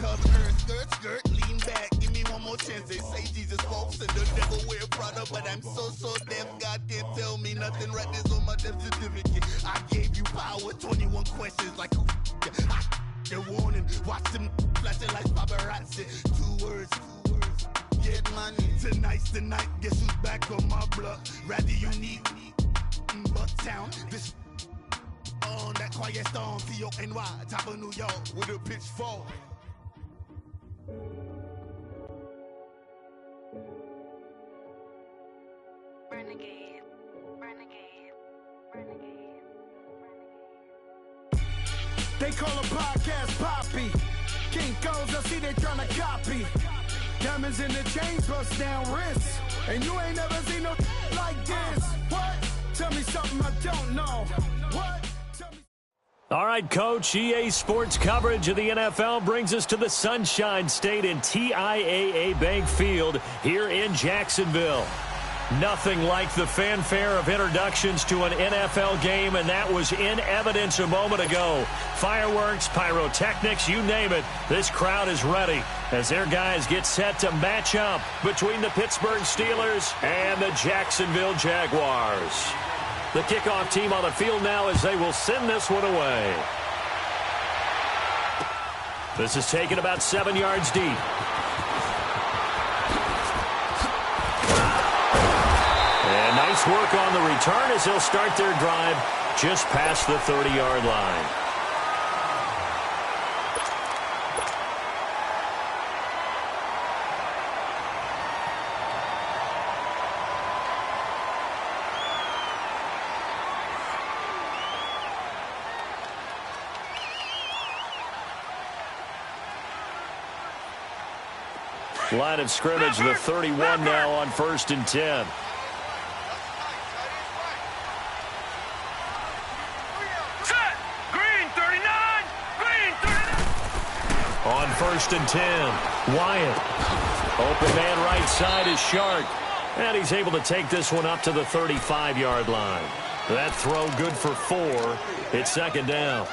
Come earth, skirt, lean back, give me one more chance. They say Jesus walks and the devil wear Prada, but I'm so deaf, God can't tell me nothing. Right there's on my death certificate. I gave you power, 21 questions like who the warning. Watch them flashing like paparazzi. Two words. Get money. Tonight's the night. Guess who's back on my block? Rather unique, Bucktown. This on that quiet storm. T-O-N-Y, top of New York with a pitchfork. Renegade. They call a podcast Poppy. King goes, I see they tryna copy. Diamonds in the chains, bust down wrists. And you ain't never seen no like this. What? Tell me something I don't know. What? All right, Coach, EA Sports coverage of the NFL brings us to the Sunshine State in TIAA Bank Field here in Jacksonville. Nothing like the fanfare of introductions to an NFL game, and that was in evidence a moment ago. Fireworks, pyrotechnics, you name it. This crowd is ready as their guys get set to match up between the Pittsburgh Steelers and the Jacksonville Jaguars. The kickoff team on the field now as they will send this one away. This is taken about 7 yards deep. And nice work on the return as they'll start their drive just past the 30-yard line. Line of scrimmage, the 31 now on 1st and 10. Set! Green 39! Green 39! On 1st and 10, Wyatt. Open man right side is Shark. And he's able to take this one up to the 35-yard line. That throw good for 4. It's 2nd down.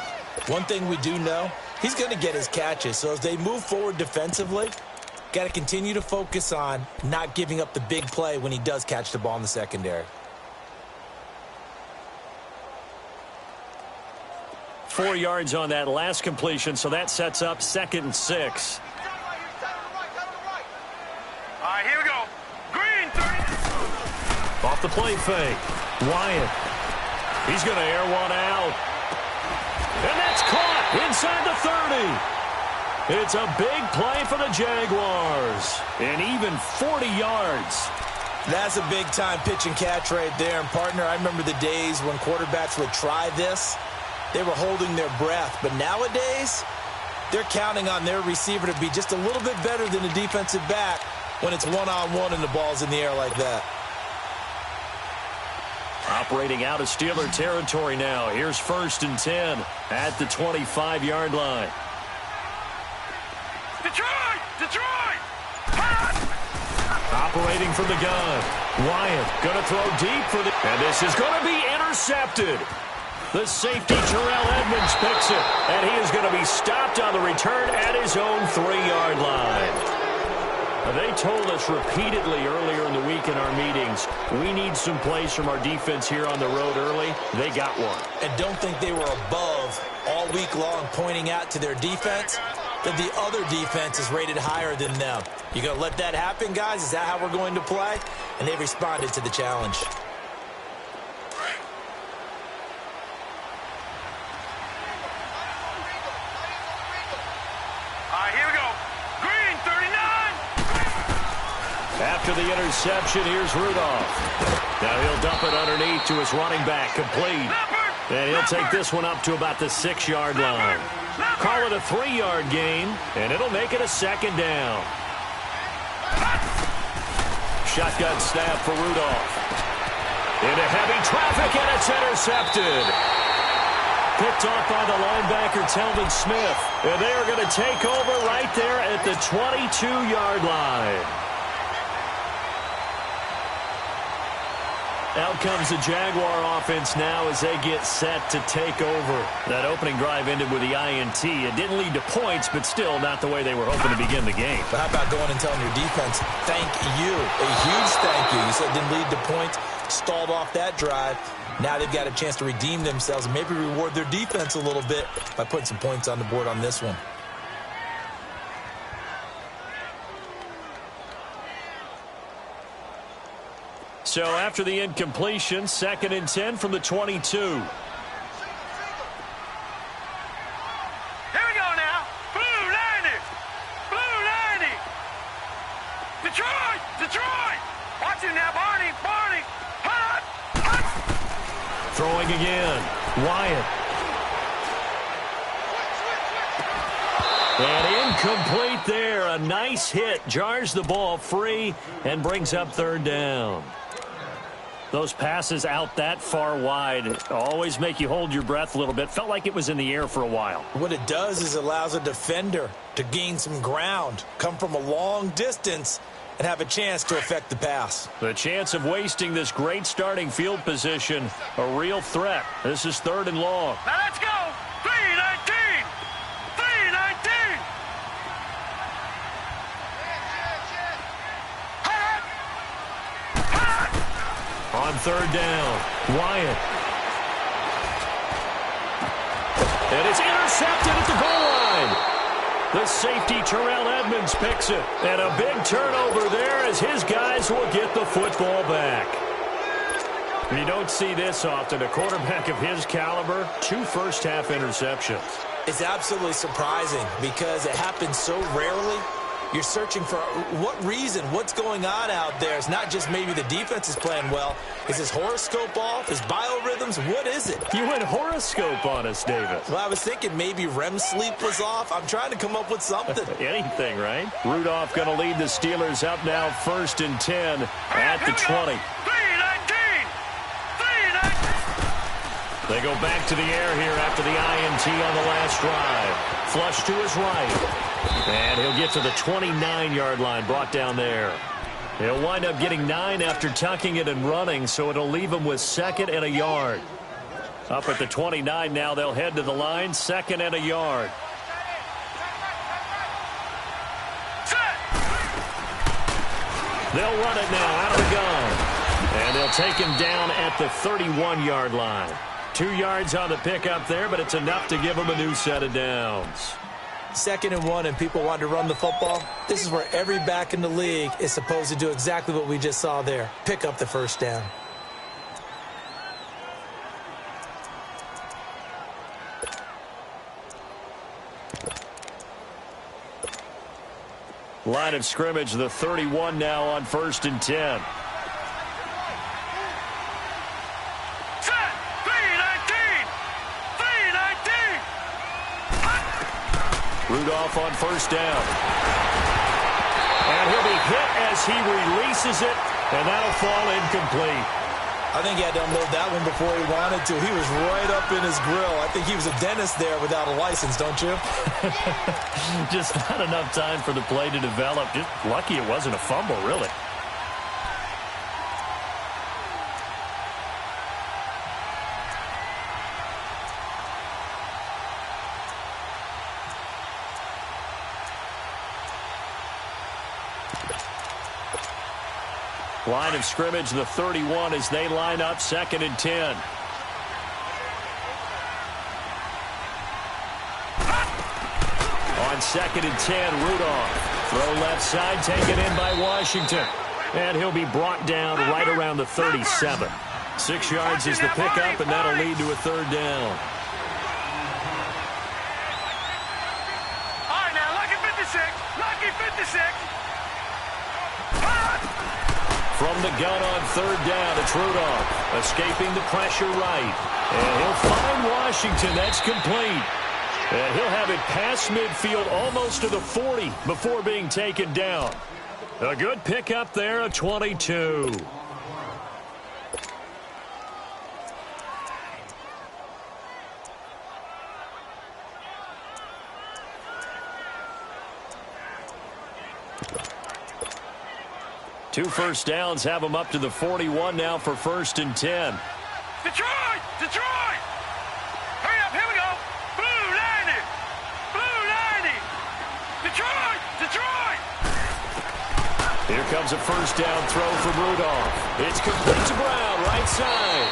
One thing we do know, he's going to get his catches. So as they move forward defensively, got to continue to focus on not giving up the big play when he does catch the ball in the secondary. 4 yards on that last completion, so that sets up 2nd and 6. All right, here we go. Green 30. Off the play fake. Wyatt. He's going to air one out. And that's caught inside the 30. It's a big play for the Jaguars. And even 40 yards. That's a big-time pitch and catch right there. And, partner, I remember the days when quarterbacks would try this. They were holding their breath. But nowadays, they're counting on their receiver to be just a little bit better than the defensive back when it's one-on-one and the ball's in the air like that. Operating out of Steeler territory now. Here's 1st and 10 at the 25-yard line. Detroit! Operating from the gun. Wyatt going to throw deep for the... And this is going to be intercepted. The safety, Terrell Edmonds, picks it. And he is going to be stopped on the return at his own 3-yard line. They told us repeatedly earlier in the week in our meetings, we need some plays from our defense here on the road early. They got one. And don't think they were above all week long pointing out to their defense that the other defense is rated higher than them. You going to let that happen, guys? Is that how we're going to play? And they responded to the challenge. All right, here we go. Green 39! After the interception, here's Rudolph. Now he'll dump it underneath to his running back, complete. And he'll take this one up to about the 6-yard line. Call it a 3-yard gain, and it'll make it a 2nd down. Shotgun snap for Rudolph. Into heavy traffic, and it's intercepted. Picked off by the linebacker, Telvin Smith. And they are going to take over right there at the 22-yard line. Out comes the Jaguar offense now as they get set to take over. That opening drive ended with the INT. It didn't lead to points, but still not the way they were hoping to begin the game. But how about going and telling your defense, thank you, a huge thank you. You said it didn't lead to points, stalled off that drive. Now they've got a chance to redeem themselves and maybe reward their defense a little bit by putting some points on the board on this one. So after the incompletion, 2nd and 10 from the 22. Here we go now. Blue 90. Blue 90. Detroit. Detroit. Watch it now, Barney. Barney. Hut. Hut. Throwing again. Wyatt. And incomplete there. A nice hit. Jars the ball free and brings up 3rd down. Those passes out that far wide always make you hold your breath a little bit. Felt like it was in the air for a while. What it does is allows a defender to gain some ground, come from a long distance, and have a chance to affect the pass. The chance of wasting this great starting field position, a real threat. This is 3rd and long. Now let's go. 319. 319. On 3rd down, Wyatt. And it's intercepted at the goal line. The safety, Terrell Edmonds, picks it. And a big turnover there as his guys will get the football back. You don't see this often. A quarterback of his caliber, 2 first-half interceptions. It's absolutely surprising because it happens so rarely. You're searching for what reason, what's going on out there. It's not just maybe the defense is playing well. Is his horoscope off? His biorhythms? What is it? You went horoscope on us, David. Well, I was thinking maybe REM sleep was off. I'm trying to come up with something. Anything, right? Rudolph going to lead the Steelers up now 1st and 10 at the 20. 319. 319. They go back to the air here after the INT on the last drive. Flush to his right. And he'll get to the 29-yard line, brought down there. He'll wind up getting 9 after tucking it and running, so it'll leave him with 2nd and a yard. Up at the 29 now, they'll head to the line, 2nd and a yard. They'll run it now out of the gun. And they'll take him down at the 31-yard line. 2 yards on the pickup there, but it's enough to give him a new set of downs. 2nd and 1 and people want to run the football. This is where every back in the league is supposed to do exactly what we just saw there. Pick up the 1st down. Line of scrimmage, the 31 now on 1st and 10. Rudolph on 1st down. And he'll be hit as he releases it, and that'll fall incomplete. I think he had to unload that one before he wanted to. He was right up in his grill. I think he was a dentist there without a license, don't you? Just not enough time for the play to develop. Just lucky it wasn't a fumble, really. Line of scrimmage, the 31 as they line up 2nd and 10. On 2nd and 10, Rudolph. Throw left side, taken in by Washington. And he'll be brought down right around the 37. 6 yards is the pickup, and that'll lead to a 3rd down. All right, now, lucky 56. Lucky 56. From the gun on 3rd down, it's Rudolph. Escaping the pressure right. And he'll find Washington. That's complete. And he'll have it past midfield almost to the 40 before being taken down. A good pickup there, a 22. 2 first downs have them up to the 41 now for 1st and 10. Detroit! Detroit! Hurry up, here we go! Blue 90! Blue 90! Detroit! Detroit! Here comes a first down throw from Rudolph. It's complete to Brown, right side.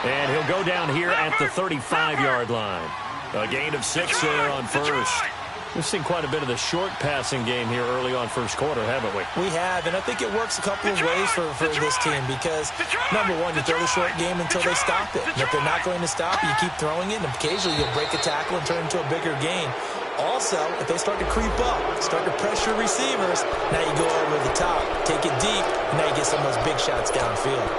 And he'll go down here at the 35-yard line. A gain of 6 there on first. We've seen quite a bit of the short passing game here early on first quarter, haven't we? We have, and I think it works a couple of ways for this team because, number one, you throw the short game until they stop it. And if they're not going to stop, you keep throwing it, and occasionally you'll break a tackle and turn it into a bigger gain. Also, if they start to creep up, start to pressure receivers, now you go over the top, take it deep, and now you get some of those big shots downfield.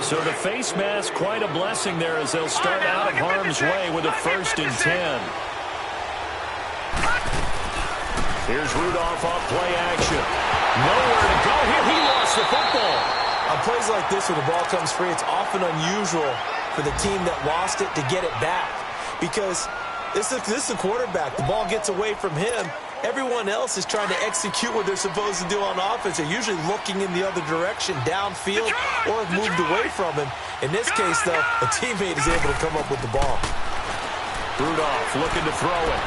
So the face mask, quite a blessing there as they'll start out of harm's way with a 1st and 10. Here's Rudolph off play action. Nowhere to go here. He lost the football. On plays like this where the ball comes free, it's often unusual for the team that lost it to get it back because this is a quarterback. The ball gets away from him. Everyone else is trying to execute what they're supposed to do on offense. They're usually looking in the other direction, downfield, or have moved away from him. In this case, though, a teammate is able to come up with the ball. Rudolph looking to throw it.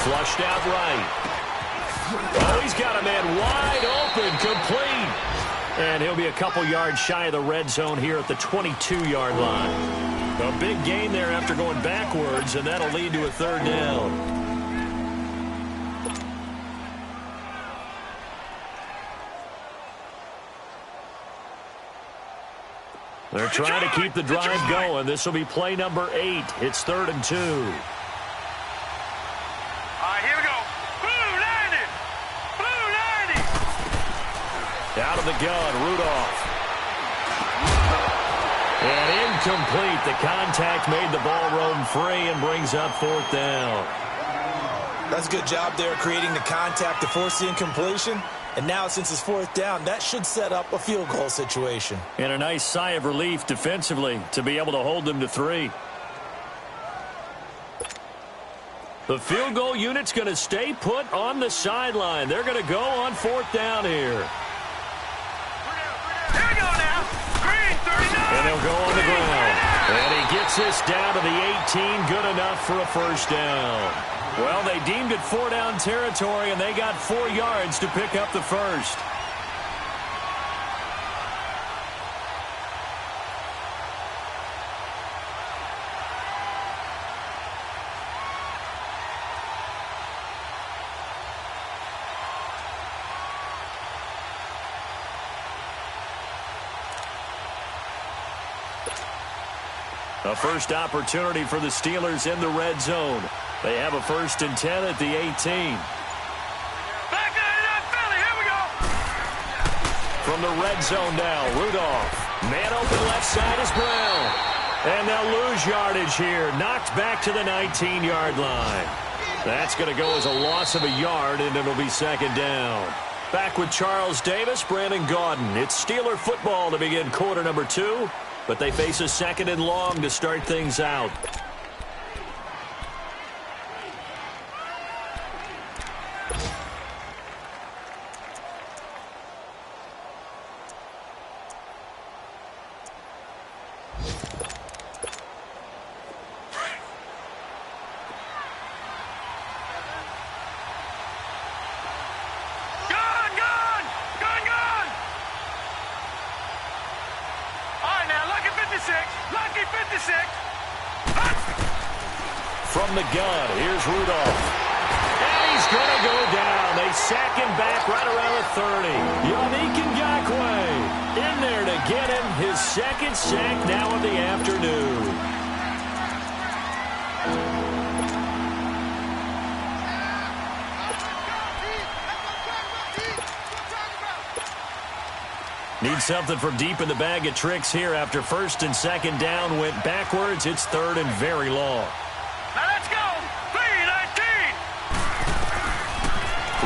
Flushed out right. Oh, he's got a man wide open, complete. And he'll be a couple yards shy of the red zone here at the 22-yard line. A big gain there after going backwards, and that'll lead to a 3rd down. They're trying to keep the drive going. This will be play number 8. It's 3rd and 2. All right, here we go. Blue 90! Blue 90! Out of the gun, Rudolph. And incomplete. The contact made the ball roam free and brings up 4th down. That's a good job there creating the contact to force the incompletion. And now, since it's 4th down, that should set up a field goal situation. And a nice sigh of relief defensively to be able to hold them to 3. The field goal unit's going to stay put on the sideline. They're going to go on 4th down here. Here we go now. Green 39. And they'll go on the ground. And he gets this down to the 18. Good enough for a 1st down. Well, they deemed it 4-down territory, and they got 4 yards to pick up the 1st. A first opportunity for the Steelers in the red zone. They have a 1st and 10 at the 18. Back in that Philly, here we go. From the red zone now, Rudolph. Man open left side is Brown. And they'll lose yardage here. Knocked back to the 19-yard line. That's going to go as a loss of a yard, and it'll be 2nd down. Back with Charles Davis, Brandon Gaudin. It's Steeler football to begin quarter number 2, but they face a 2nd and long to start things out. From the gun, here's Rudolph. And he's going to go down. They sack him back right around the 30. Yannick Ngakoue in there to get him his 2nd sack now of the afternoon. Need something from deep in the bag of tricks here after 1st and 2nd down went backwards. It's 3rd and very long. Now let's go. 3-19.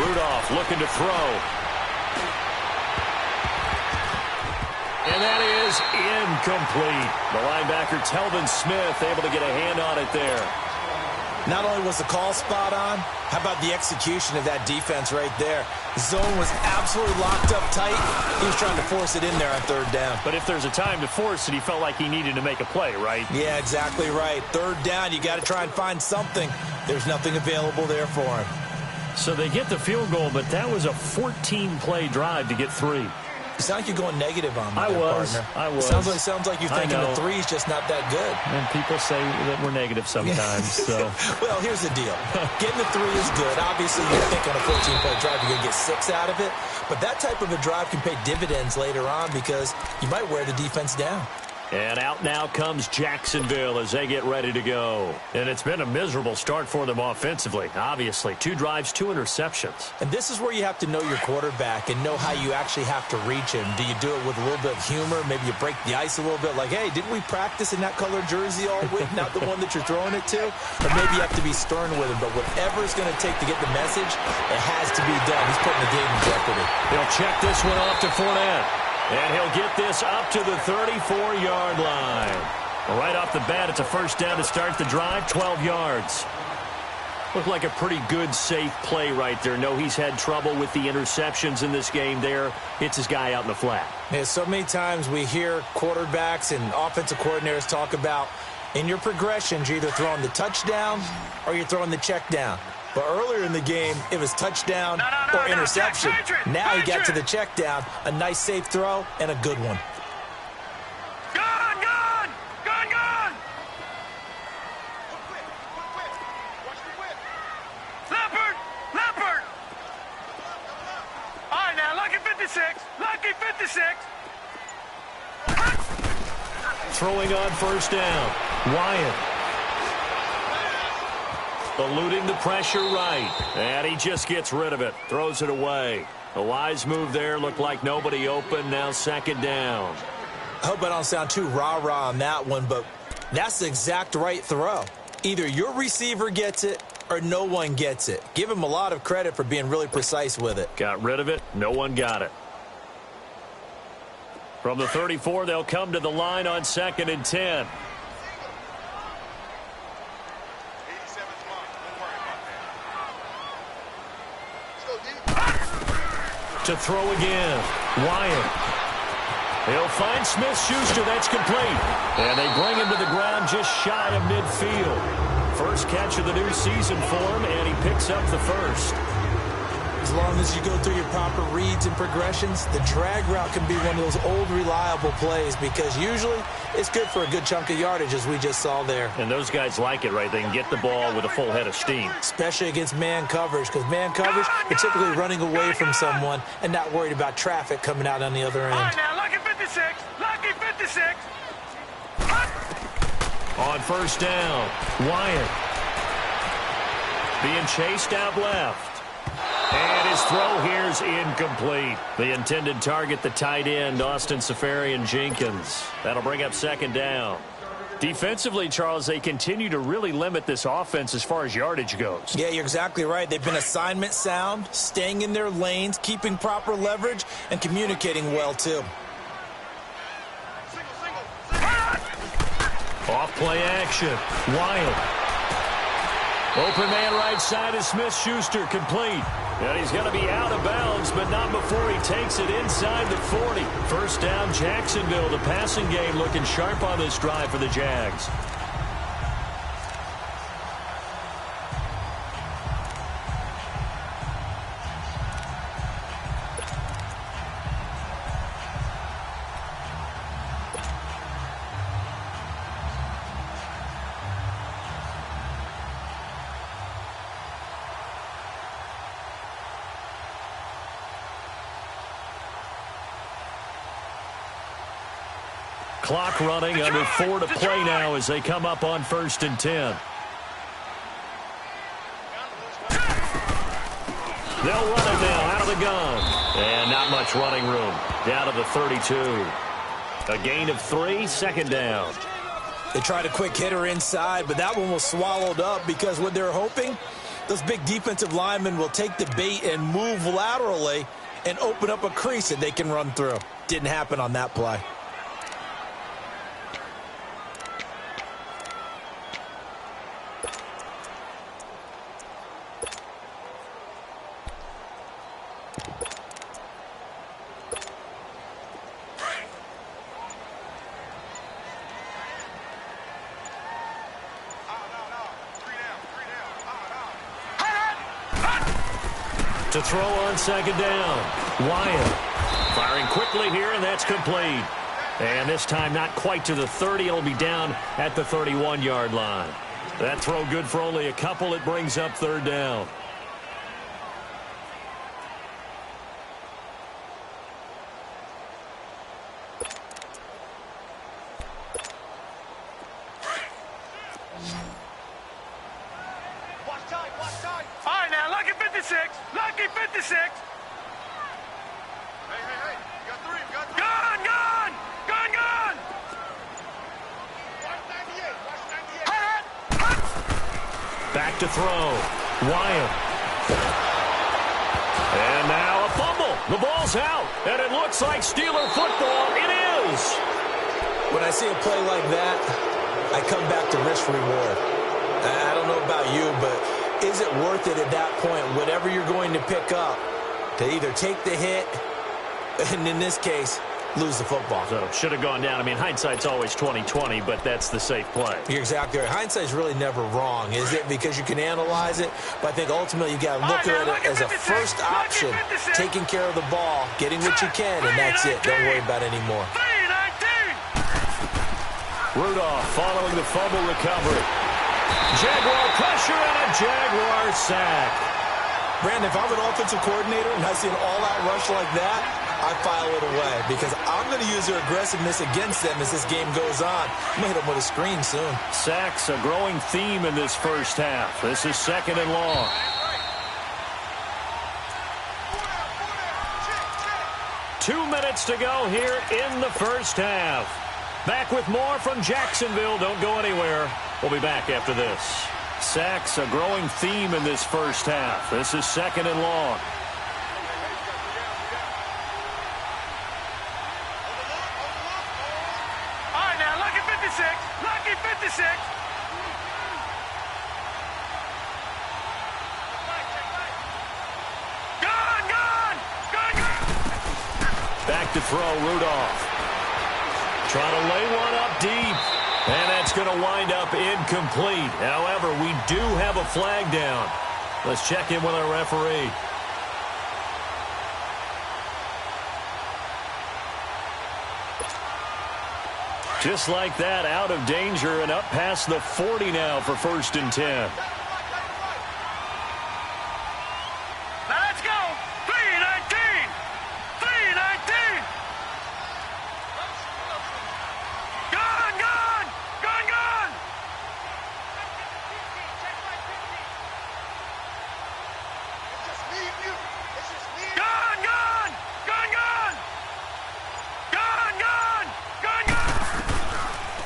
Rudolph looking to throw. And that is incomplete. The linebacker, Telvin Smith, able to get a hand on it there. Not only was the call spot on, how about the execution of that defense right there? The zone was absolutely locked up tight. He was trying to force it in there on third down. But if there's a time to force it, he felt like he needed to make a play, right? Yeah, exactly right. Third down, you got to try and find something. There's nothing available there for him. So they get the field goal, but that was a 14-play drive to get 3. You sound like you're going negative on me, partner. I was. Sounds like you're thinking the 3's just not that good. And people say that we're negative sometimes. So. Well, here's the deal. Getting the 3 is good. Obviously, you think on a 14-play drive you're going to get 6 out of it. But that type of a drive can pay dividends later on because you might wear the defense down. And out now comes Jacksonville as they get ready to go. And it's been a miserable start for them offensively. Obviously, 2 drives, 2 interceptions. And this is where you have to know your quarterback and know how you actually have to reach him. Do you do it with a little bit of humor? Maybe you break the ice a little bit like, hey, didn't we practice in that colored jersey all week, not the one that you're throwing it to? Or maybe you have to be stern with him. But whatever it's going to take to get the message, it has to be done. He's putting the game in jeopardy. He'll check this one off to Fournette. And he'll get this up to the 34-yard line. Right off the bat, it's a first down to start the drive, 12 yards. Looked like a pretty good, safe play right there. No, he's had trouble with the interceptions in this game there. Hits his guy out in the flat. Yeah, so many times we hear quarterbacks and offensive coordinators talk about in your progressions, you're either throwing the touchdown or you're throwing the check down. But earlier in the game, it was touchdown or interception. Now he got to the check down, a nice safe throw, and a good one. Gone! Leopard! All right, now, lucky 56. Throwing on first down. Wyatt. Eluding the pressure right. And he just gets rid of it. Throws it away. A wise move there. Looked like nobody open. Now second down. I hope I don't sound too rah-rah on that one, but that's the exact right throw. Either your receiver gets it or no one gets it. Give him a lot of credit for being really precise with it. Got rid of it. No one got it. From the 34, they'll come to the line on 2nd and 10. To throw again. Wyatt. He'll find Smith-Schuster. That's complete. And they bring him to the ground just shy of midfield. First catch of the new season for him, and he picks up the first. As long as you go through your proper reads and progressions, the drag route can be one of those old reliable plays because usually it's good for a good chunk of yardage as we just saw there. And those guys like it, right? They can get the ball with a full head of steam. Especially against man coverage because man coverage, you're typically running away from someone and not worried about traffic coming out on the other end. All right, now, lucky 56. On first down, Wyatt. Being chased out left. And his throw here's incomplete. The intended target, the tight end, Austin Seferian-Jenkins. That'll bring up second down. Defensively, Charles, they continue to really limit this offense as far as yardage goes. Yeah, you're exactly right. They've been assignment sound, staying in their lanes, keeping proper leverage, and communicating well, too. Off play action. Wyatt. Open man right side is Smith-Schuster, complete. And he's going to be out of bounds, but not before he takes it inside the 40. First down, Jacksonville. The passing game looking sharp on this drive for the Jags. Clock running, under 4 to play now as they come up on 1st and 10. They'll run it now out of the gun. And not much running room. Down to the 32. A gain of 3, second down. They tried a quick hitter inside, but that one was swallowed up because what they're hoping, those big defensive linemen will take the bait and move laterally and open up a crease that they can run through. Didn't happen on that play. to throw on second down. Wyatt firing quickly here, and that's complete. And this time not quite to the 30. It'll be down at the 31-yard line. That throw good for only a couple. It brings up third down. All right, now, lucky 56. Lucky 56. Hey. You got three. Gun. Back to throw. Wyatt. And now a fumble. The ball's out. And it looks like Steeler football. It is. When I see a play like that, I come back to risk reward. I don't know about you, but is it worth it at that point, whatever you're going to pick up, to either take the hit, and in this case, lose the football? So should have gone down. I mean, hindsight's always 20/20, but that's the safe play. You're exactly right. Hindsight's really never wrong, is it? Because you can analyze it, but I think ultimately you got to look at it as a first option, taking care of the ball, getting what you can, and that's it. Don't worry about it anymore. Rudolph following the fumble recovery. Jaguar pressure and a Jaguar sack. Brandon, if I'm an offensive coordinator and I see an all-out rush like that, I file it away because I'm going to use their aggressiveness against them as this game goes on. I'm going to hit them with a screen soon. Sacks a growing theme in this first half. This is second and long. Two minutes to go here in the first half. Back with more from Jacksonville. Don't go anywhere. We'll be back after this. Sacks a growing theme in this first half. This is second and long. All right, now, lucky 56. Lucky 56. Gun. Back to throw, Rudolph. Trying to lay one up deep. And that's going to wind up incomplete. However, we do have a flag down. Let's check in with our referee. Just like that, out of danger and up past the 40 now for 1st and 10. Now let's go. 3-19. 3-19. Gun.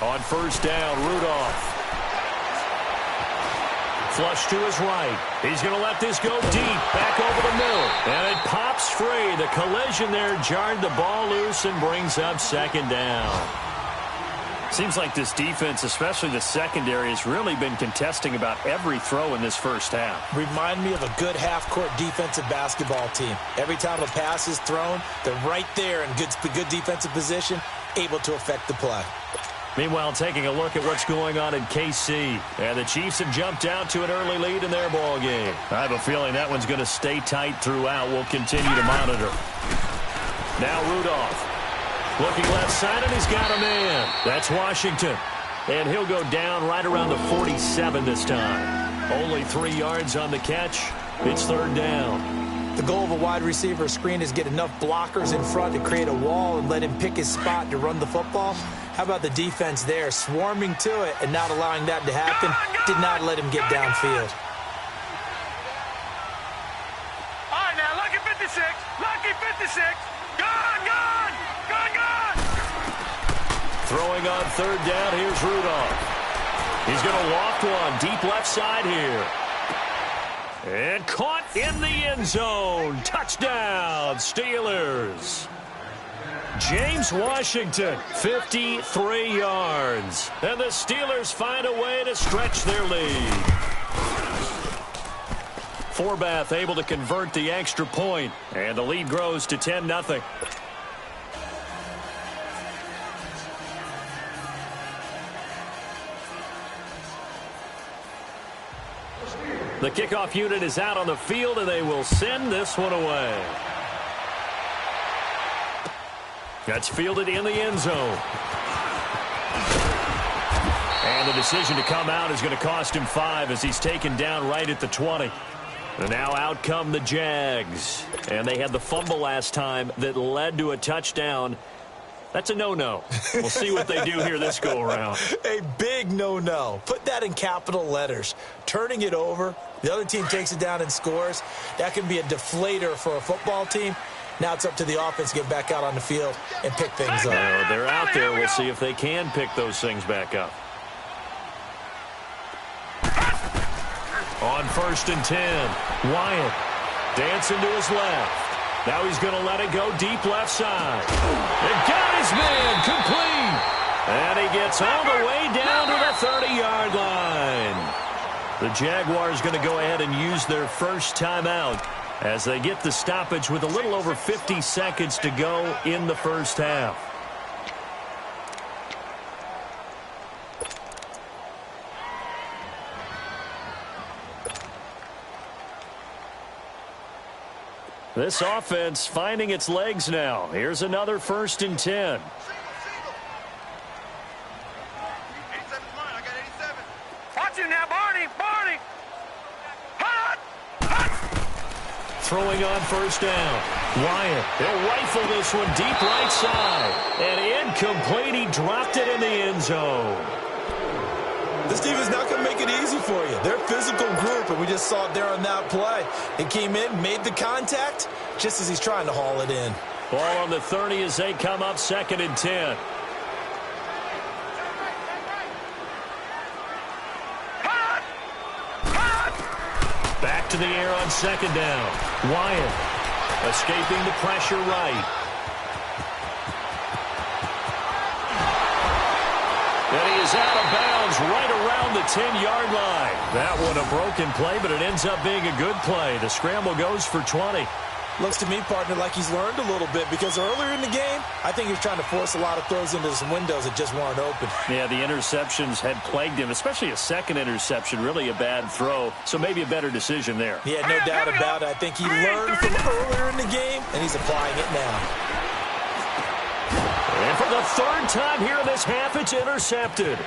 On 1st down, Rudolph. Flush to his right. He's going to let this go deep. Back over the middle. And it pops free. The collision there jarred the ball loose and brings up 2nd down. Seems like this defense, especially the secondary, has really been contesting about every throw in this first half. Remind me of a good half-court defensive basketball team. Every time a pass is thrown, they're right there in good defensive position, able to affect the play. Meanwhile, taking a look at what's going on in KC. And the Chiefs have jumped out to an early lead in their ball game. I have a feeling that one's going to stay tight throughout. We'll continue to monitor. Now Rudolph. Looking left side, and he's got a man. That's Washington. And he'll go down right around the 47 this time. Only 3 yards on the catch. It's 3rd down. The goal of a wide receiver screen is get enough blockers in front to create a wall and let him pick his spot to run the football. How about the defense there, swarming to it and not allowing that to happen? Did not let him get downfield. All right, now, lucky 56. Lucky 56. Gun. Throwing on 3rd down, here's Rudolph. He's going to walk one deep left side here. And caught in the end zone. Touchdown, Steelers. James Washington, 53 yards. And the Steelers find a way to stretch their lead. Forbath able to convert the extra point. And the lead grows to 10-0. The kickoff unit is out on the field, and they will send this one away. That's fielded in the end zone. And the decision to come out is going to cost him 5 as he's taken down right at the 20. And now out come the Jags. And they had the fumble last time that led to a touchdown. That's a no-no. We'll see what they do here this go-around. A big no-no. Put that in capital letters. Turning it over, the other team takes it down and scores. That can be a deflator for a football team. Now it's up to the offense to get back out on the field and pick things up. They're out there. We'll see if they can pick those things back up. On 1st and 10, Wyatt dancing to his left. Now he's going to let it go deep left side. And got his man complete. And he gets all the way down to the 30-yard line. The Jaguars going to go ahead and use their first timeout as they get the stoppage with a little over 50 seconds to go in the first half. This offense finding its legs now. Here's another 1st and 10. Watch him now, Barney. Throwing on 1st down. Wyatt, he'll rifle this one deep right side. And incomplete. He dropped it in the end zone. This team is not going to make it easy for you. They're a physical group, and we just saw it there on that play. He came in, made the contact, just as he's trying to haul it in. Ball on the 30 as they come up 2nd and 10. Back to the air on 2nd down. Wyatt escaping the pressure right. And he is out of bounds right around the 10-yard line. That one a broken play, but it ends up being a good play. The scramble goes for 20. Looks to me, partner, like he's learned a little bit because earlier in the game, I think he was trying to force a lot of throws into some windows that just weren't open. Yeah, the interceptions had plagued him, especially a second interception, really a bad throw. So maybe a better decision there. Yeah, no doubt about it. I think he learned from earlier in the game, and he's applying it now. And for the 3rd time here in this half, it's intercepted.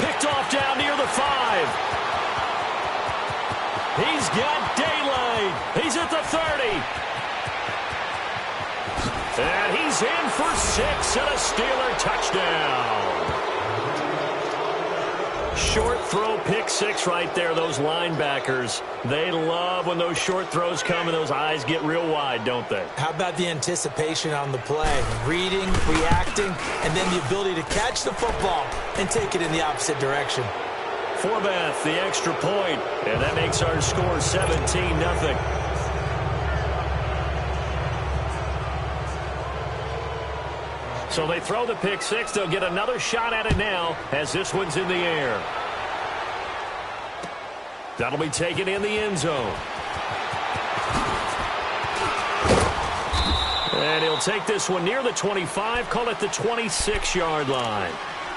Picked off down near the 5. He's got daylight. He's at the 30. And he's in for 6 and a Steeler touchdown. Short throw, pick 6 right there. Those linebackers, they love when those short throws come and those eyes get real wide, don't they? How about the anticipation on the play? Reading, reacting, and then the ability to catch the football and take it in the opposite direction. Forbath, the extra point, and that makes our score 17-0. So they throw the pick 6. They'll get another shot at it now as this one's in the air. That'll be taken in the end zone. And he'll take this one near the 25, call it the 26-yard line.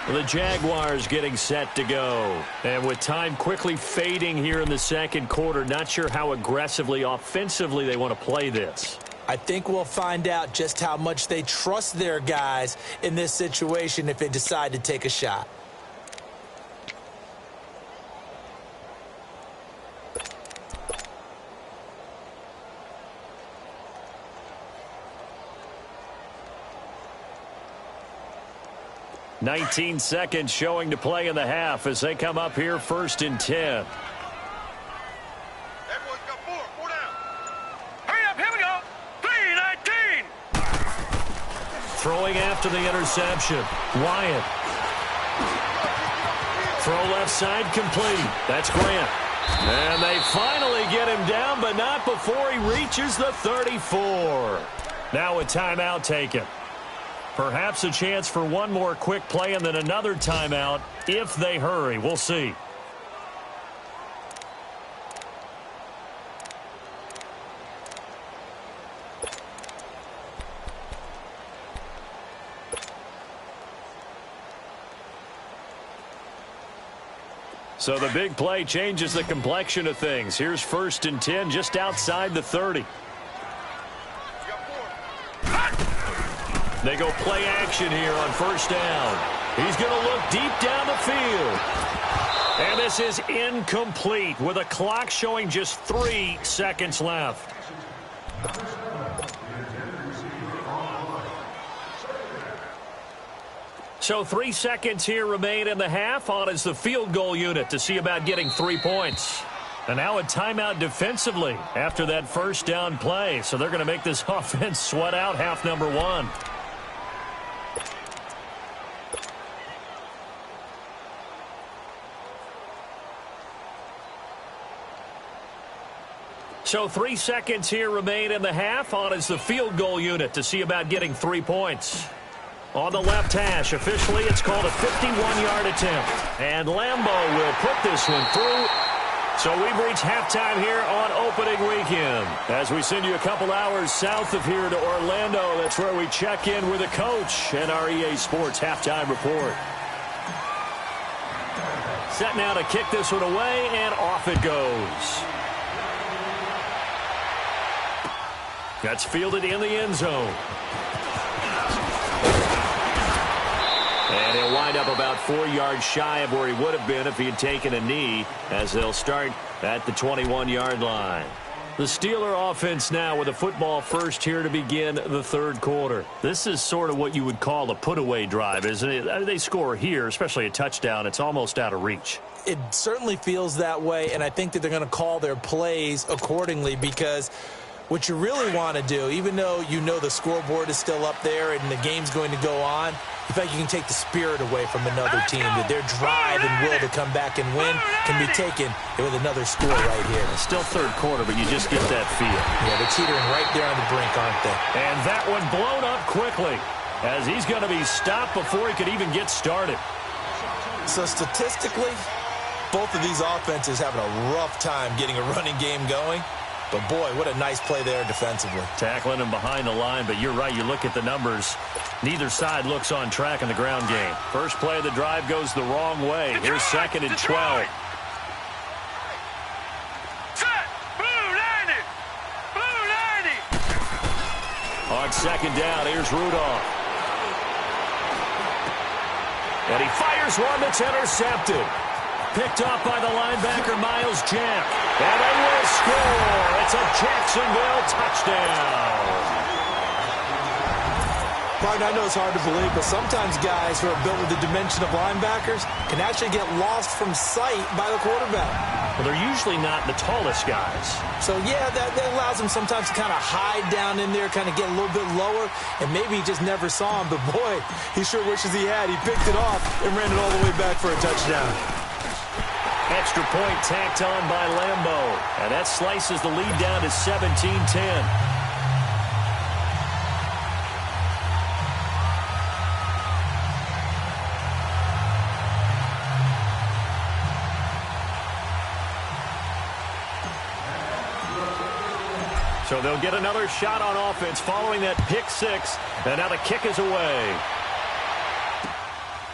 The Jaguars getting set to go. And with time quickly fading here in the second quarter, not sure how aggressively, offensively they want to play this. I think we'll find out just how much they trust their guys in this situation if they decide to take a shot. "19 seconds showing to play in the half as they come up here 1st and 10. Everyone's got 4 down. Hurry up, here we go. 3-19. Throwing after the interception. Wyatt. Throw left side complete. That's Grant. And they finally get him down, but not before he reaches the 34. Now a timeout taken. Perhaps a chance for one more quick play and then another timeout if they hurry. We'll see. So the big play changes the complexion of things. Here's 1st and 10 just outside the 30. They go play action here on 1st down. He's going to look deep down the field. And this is incomplete with a clock showing just 3 seconds left. So 3 seconds here remain in the half. On is the field goal unit to see about getting 3 points. And now a timeout defensively after that 1st down play. So they're going to make this offense sweat out half number 1. So 3 seconds here remain in the half. On is the field goal unit to see about getting 3 points. On the left hash, officially it's called a 51-yard attempt. And Lambeau will put this one through. So we've reached halftime here on opening weekend. As we send you a couple hours south of here to Orlando, that's where we check in with the coach and our EA Sports halftime report. Set now to kick this one away, and off it goes. That's fielded in the end zone. And he'll wind up about 4 yards shy of where he would have been if he had taken a knee, as they'll start at the 21-yard line. The Steeler offense now with a football first here to begin the 3rd quarter. This is sort of what you would call a put-away drive, isn't it? They score here, especially a touchdown. It's almost out of reach. It certainly feels that way, and I think that they're going to call their plays accordingly, because what you really want to do, even though you know the scoreboard is still up there and the game's going to go on, in fact, you can take the spirit away from another team, that their drive and will to come back and win can be taken with another score right here. It's still 3rd quarter, but you just get that feel. Yeah, they're teetering right there on the brink, aren't they? And that one blown up quickly, as he's going to be stopped before he could even get started. So statistically, both of these offenses having a rough time getting a running game going. But, boy, what a nice play there defensively. Tackling him behind the line, but you're right. You look at the numbers. Neither side looks on track in the ground game. First play of the drive goes the wrong way. Here's 2nd and 12. Set! Blue 90! Blue 90! On 2nd down, here's Rudolph. And he fires one that's intercepted. Picked off by the linebacker, Miles Jack. And they will score. It's a Jacksonville touchdown. Partner, I know it's hard to believe, but sometimes guys who are built with the dimension of linebackers can actually get lost from sight by the quarterback. Well, they're usually not the tallest guys. So, yeah, that allows them sometimes to kind of hide down in there, kind of get a little bit lower, and maybe he just never saw him. But, boy, he sure wishes he had. He picked it off and ran it all the way back for a touchdown. Extra point tacked on by Lambeau. And that slices the lead down to 17-10. So they'll get another shot on offense following that pick six. And now the kick is away.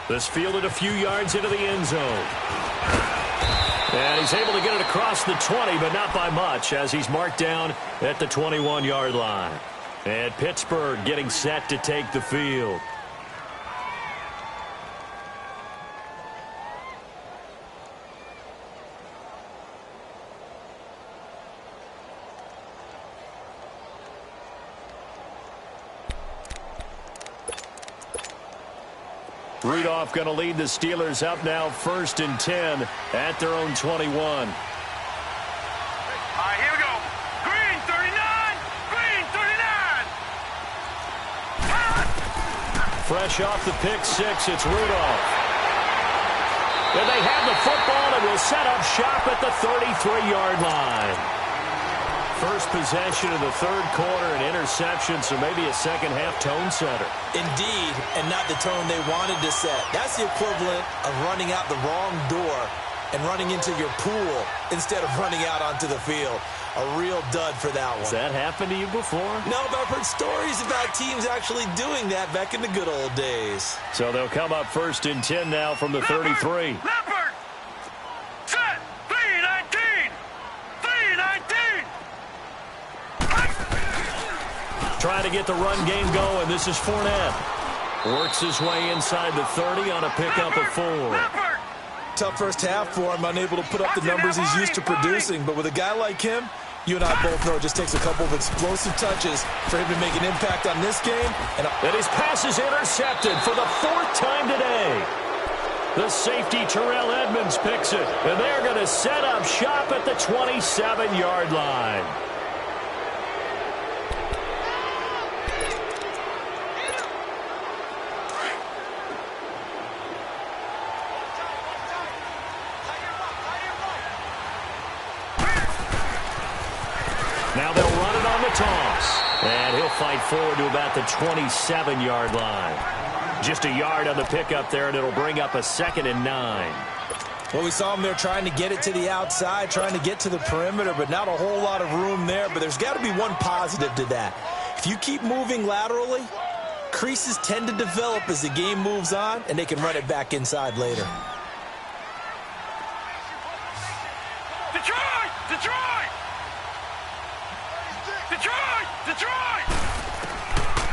This fielded a few yards into the end zone. And he's able to get it across the 20, but not by much, as he's marked down at the 21-yard line. And Pittsburgh getting set to take the field. Rudolph going to lead the Steelers up now 1st and 10 at their own 21. All right, here we go. Green 39. Green 39. Fresh off the pick six, it's Rudolph. And they have the football and will set up shop at the 33-yard line. First possession of the 3rd quarter, an interception, so maybe a second-half tone setter. Indeed, and not the tone they wanted to set. That's the equivalent of running out the wrong door and running into your pool instead of running out onto the field. A real dud for that one. Has that happened to you before? No, but I've heard stories about teams actually doing that back in the good old days. So they'll come up 1st and 10 now from the 33. Leopard. trying to get the run game going. This is Fournette. Works his way inside the 30 on a pickup of 4. Tough first half for him, unable to put up the numbers he's used to producing. But with a guy like him, you and I both know it just takes a couple of explosive touches for him to make an impact on this game. And his pass is intercepted for the 4th time today. The safety, Terrell Edmonds, picks it. And they're going to set up shop at the 27-yard line. Now they'll run it on the toss. And he'll fight forward to about the 27-yard line. Just a yard on the pickup there, and it'll bring up a 2nd and 9. Well, we saw him there trying to get it to the outside, trying to get to the perimeter, but not a whole lot of room there. But there's got to be one positive to that. If you keep moving laterally, creases tend to develop as the game moves on, and they can run it back inside later. Detroit! Detroit! Detroit! Detroit!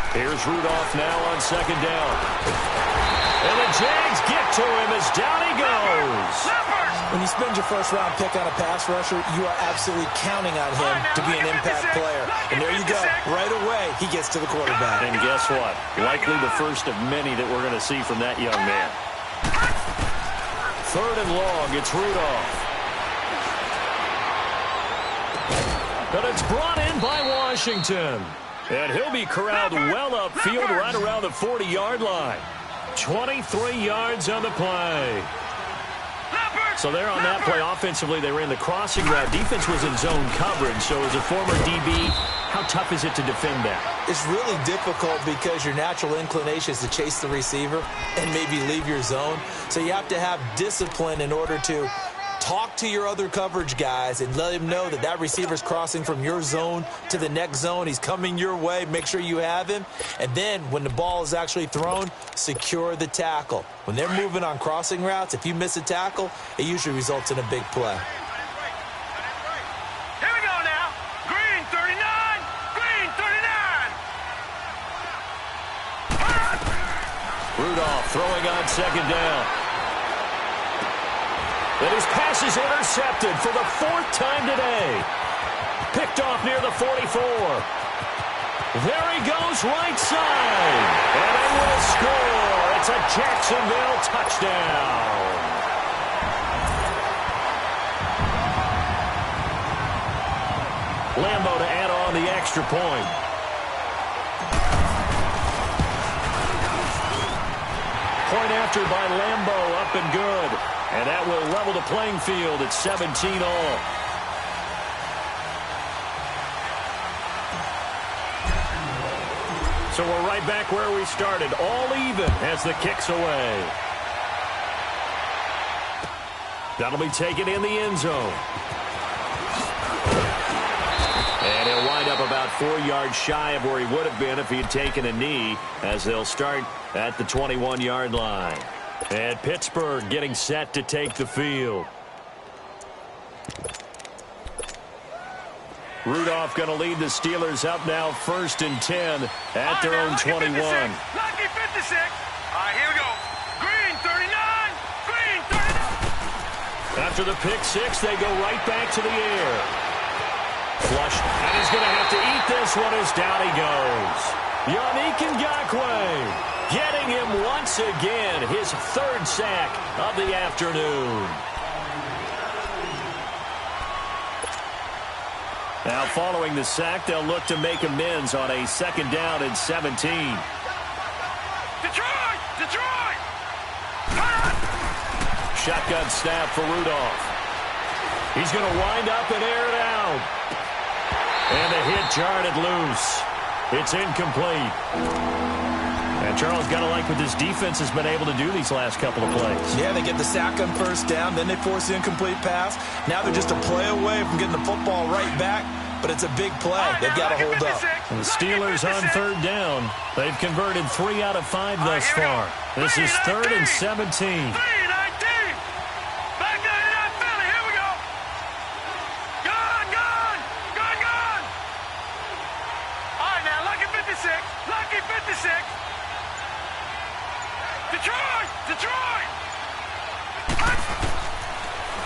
Here's Rudolph now on 2nd down. And the Jags get to him as down he goes. When you spend your first-round pick on a pass rusher, you are absolutely counting on him to be an impact player. And there you go. Right away, he gets to the quarterback. And guess what? Likely the first of many that we're going to see from that young man. 3rd and long, it's Rudolph. But it's brought in by Washington. And he'll be corralled well upfield right around the 40-yard line. 23 yards on the play. So there on that play, offensively, they ran the crossing route. Defense was in zone coverage. So as a former DB, how tough is it to defend that? It's really difficult because your natural inclination is to chase the receiver and maybe leave your zone. So you have to have discipline in order to talk to your other coverage guys and let him know that that receiver's crossing from your zone to the next zone. He's coming your way. Make sure you have him. And then when the ball is actually thrown, secure the tackle. When they're moving on crossing routes, if you miss a tackle, it usually results in a big play. Here we go now. Green 39. Green 39. Rudolph throwing on 2nd down. And his pass is intercepted for the 4th time today. Picked off near the 44. There he goes right side. And they will score. It's a Jacksonville touchdown. Lambo to add on the extra point. Point after by Lambo, up and good. And that will level the playing field at 17 all. So we're right back where we started, all even as the kick's away. That'll be taken in the end zone. And he'll wind up about 4 yards shy of where he would have been if he had taken a knee, as they'll start at the 21-yard line. And Pittsburgh getting set to take the field. Rudolph going to lead the Steelers up now 1st and 10 at their own 21. Lucky 56. All right, here we go. Green 39. Green 39. After the pick six, they go right back to the air. Flush, and he's going to have to eat this one as down he goes. Yannick Ngakoue getting him once again, his 3rd sack of the afternoon. Now following the sack, they'll look to make amends on a 2nd down and 17. Detroit! Detroit! Shotgun snap for Rudolph. He's going to wind up and air it out. And the hit jarred it loose. It's incomplete. And Charles, got to like what this defense has been able to do these last couple of plays. Yeah, they get the sack on 1st down, then they force the incomplete pass. Now they're just a play away from getting the football right back, but it's a big play. They've got to hold up. And the Steelers on 3rd down. They've converted 3 out of 5 thus far. This is 3rd and 17.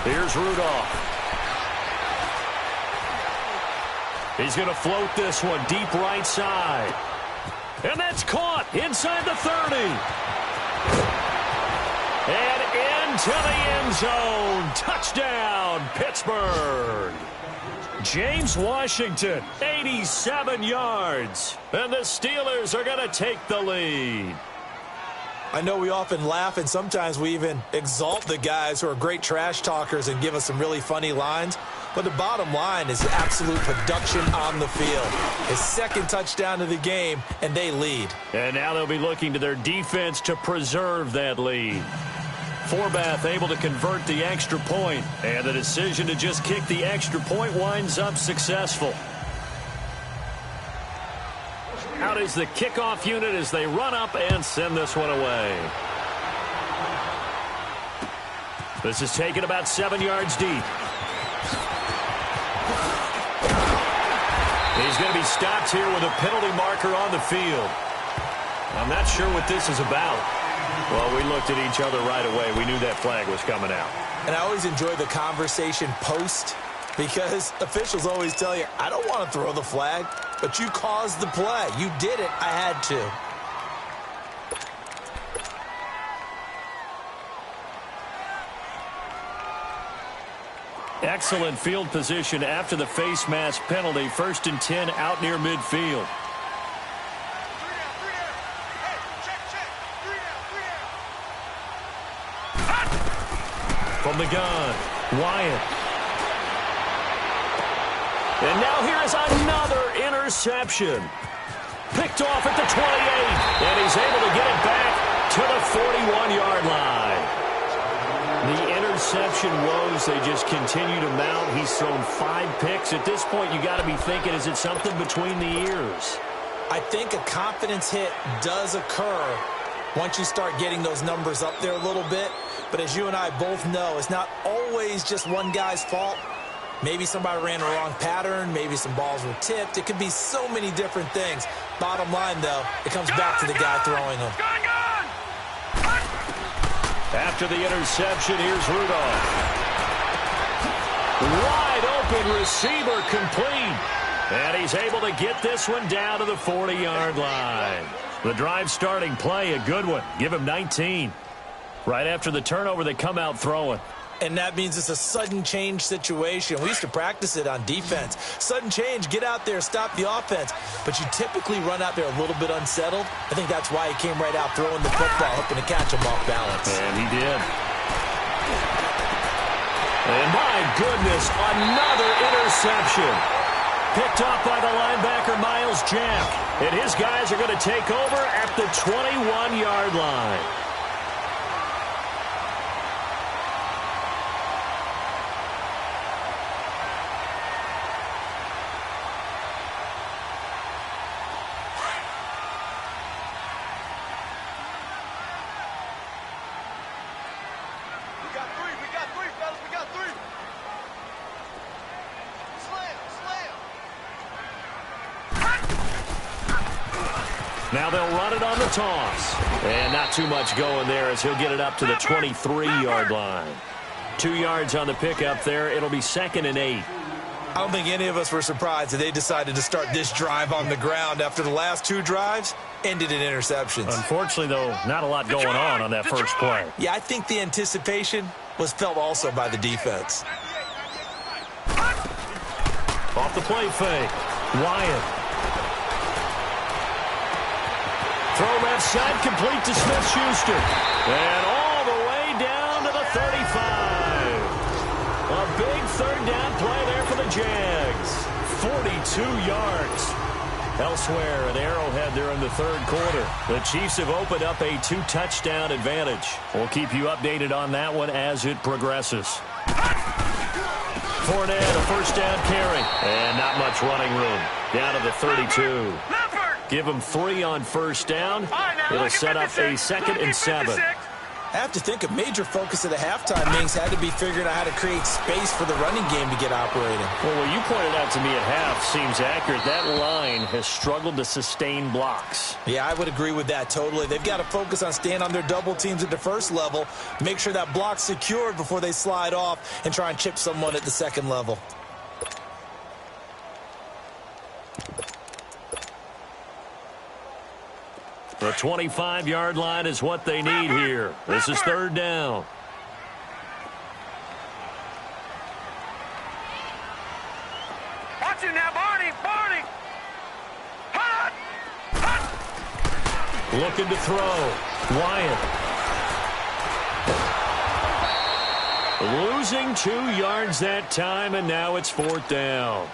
Here's Rudolph. He's going to float this one deep right side. And that's caught inside the 30. And into the end zone. Touchdown, Pittsburgh. James Washington, 87 yards. And the Steelers are going to take the lead. I know we often laugh, and sometimes we even exalt the guys who are great trash talkers and give us some really funny lines. But the bottom line is absolute production on the field. His second touchdown of the game, and they lead. And now they'll be looking to their defense to preserve that lead. Forbath able to convert the extra point, and the decision to just kick the extra point winds up successful. Out is the kickoff unit as they run up and send this one away. This is taken about 7 yards deep. He's going to be stopped here with a penalty marker on the field. I'm not sure what this is about. Well, we looked at each other right away. We knew that flag was coming out. And I always enjoy the conversation post, because officials always tell you, I don't want to throw the flag, but you caused the play. You did it. I had to. Excellent field position after the face mask penalty. 1st and 10 out near midfield. From the gun, Wyatt. And now here's another interception. Picked off at the 28, and he's able to get it back to the 41-yard line. The interception woes, they just continue to mount. He's thrown 5 picks. At this point, you got to be thinking, is it something between the ears? I think a confidence hit does occur once you start getting those numbers up there a little bit. But as you and I both know, it's not always just one guy's fault. Maybe somebody ran a wrong pattern. Maybe some balls were tipped. It could be so many different things. Bottom line, though, it comes back to the guy throwing them. After the interception, here's Rudolph. Wide open receiver complete. And he's able to get this one down to the 40-yard line. The drive starting play, a good one. Give him 19. Right after the turnover, they come out throwing. And that means it's a sudden change situation. We used to practice it on defense. Sudden change, get out there, stop the offense. But you typically run out there a little bit unsettled. I think that's why he came right out throwing the football, hoping to catch him off balance. And he did. And my goodness, another interception. Picked off by the linebacker, Miles Jack. And his guys are going to take over at the 21-yard line. Now they'll run it on the toss. And not too much going there as he'll get it up to the 23-yard line. 2 yards on the pickup there. It'll be 2nd and 8. I don't think any of us were surprised that they decided to start this drive on the ground after the last 2 drives ended in interceptions. Unfortunately, though, not a lot going on that first play. Yeah, I think the anticipation was felt also by the defense. Off the play fake. Wyatt. Throw left side, complete to Smith-Schuster. And all the way down to the 35. A big 3rd down play there for the Jags. 42 yards. Elsewhere at Arrowhead there in the 3rd quarter. The Chiefs have opened up a 2-touchdown advantage. We'll keep you updated on that one as it progresses. Fournette, a 1st down carry. And not much running room. Down to the 32. Give them 3 on 1st down. It'll set up a 2nd and 7. I have to think a major focus of the halftime meetings had to be figuring out how to create space for the running game to get operating. Well, what you pointed out to me at half seems accurate. That line has struggled to sustain blocks. Yeah, I would agree with that totally. They've got to focus on staying on their double teams at the first level, make sure that block's secured before they slide off and try and chip someone at the second level. The 25-yard line is what they need here. This is third down. Watch it now, Barney. Barney. Hot. Hot. Looking to throw. Wyatt. Losing 2 yards that time, and now it's fourth down.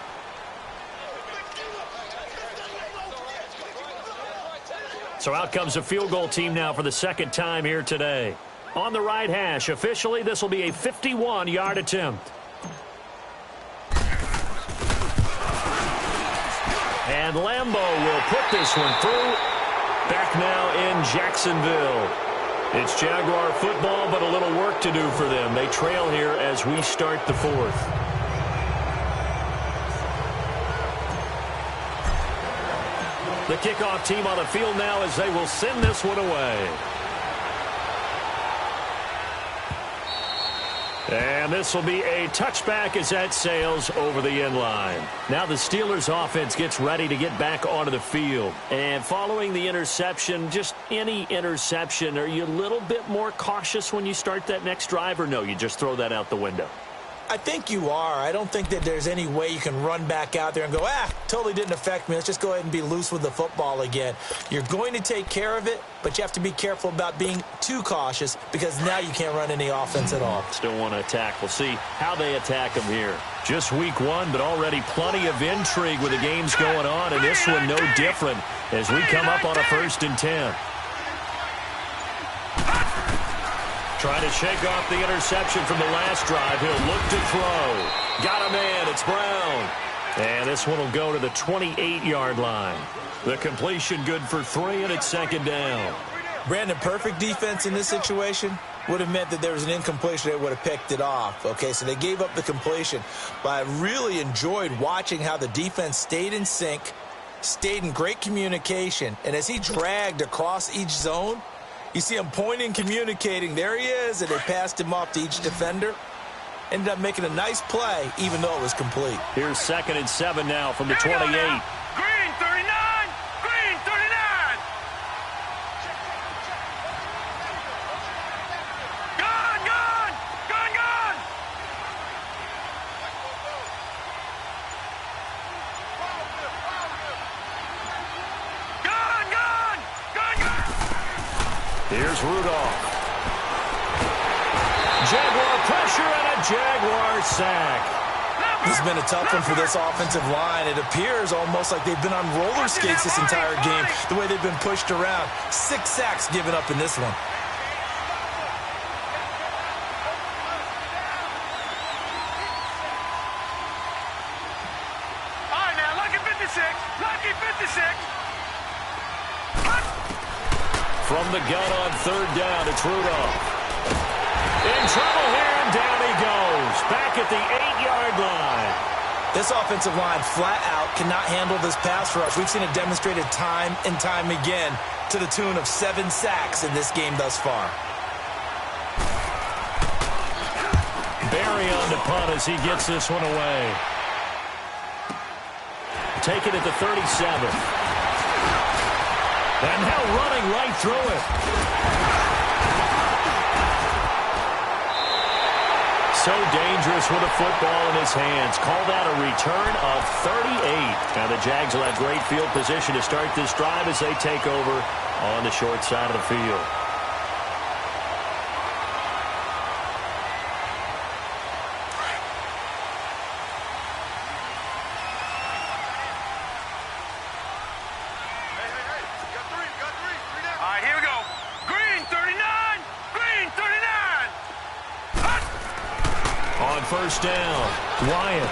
So out comes a field goal team now for the second time here today. On the right hash, officially, this will be a 51-yard attempt. And Lambeau will put this one through. Back now in Jacksonville. It's Jaguar football, but a little work to do for them. They trail here as we start the fourth. The kickoff team on the field now as they will send this one away. And this will be a touchback as that sails over the end line. Now the Steelers offense gets ready to get back onto the field. And following the interception, just any interception, are you a little bit more cautious when you start that next drive, or no, you just throw that out the window? I think you are. I don't think that there's any way you can run back out there and go, totally didn't affect me. Let's just go ahead and be loose with the football again. You're going to take care of it, but you have to be careful about being too cautious because now you can't run any offense at all. Still want to attack. We'll see how they attack them here. Just week one, but already plenty of intrigue with the games going on, and this one no different as we come up on a 1st and 10. Trying to shake off the interception from the last drive. He'll look to throw. Got a man. It's Brown. And this one will go to the 28-yard line. The completion good for 3, and it's second down. Brandon, perfect defense in this situation would have meant that there was an incompletion. They would have picked it off. Okay, so they gave up the completion. But I really enjoyed watching how the defense stayed in sync, stayed in great communication, and as he dragged across each zone, you see him pointing, communicating. There he is, and they passed him off to each defender. Ended up making a nice play, even though it was complete. Here's 2nd and 7 now from the 28. Green 39. Green 39. Gone. Gone. Gone. Gone. Gone. Gone. Gone. Gone. Here's Rudolph. Jaguar pressure and a Jaguar sack. This has been a tough one for this offensive line. It appears almost like they've been on roller skates this entire game, the way they've been pushed around. 6 sacks given up in this one. All right, now, lucky 56. Lucky 56. From the gun on 3rd down, it's Rudolph. In trouble here, and down he goes. Back at the 8-yard line. This offensive line flat out cannot handle this pass rush. We've seen it demonstrated time and time again to the tune of 7 sacks in this game thus far. Barry on the punt as he gets this one away. Take it at the 37. And now running right through it. So dangerous with a football in his hands. Call that a return of 38. Now the Jags will have great field position to start this drive as they take over on the short side of the field. First down, Wyatt.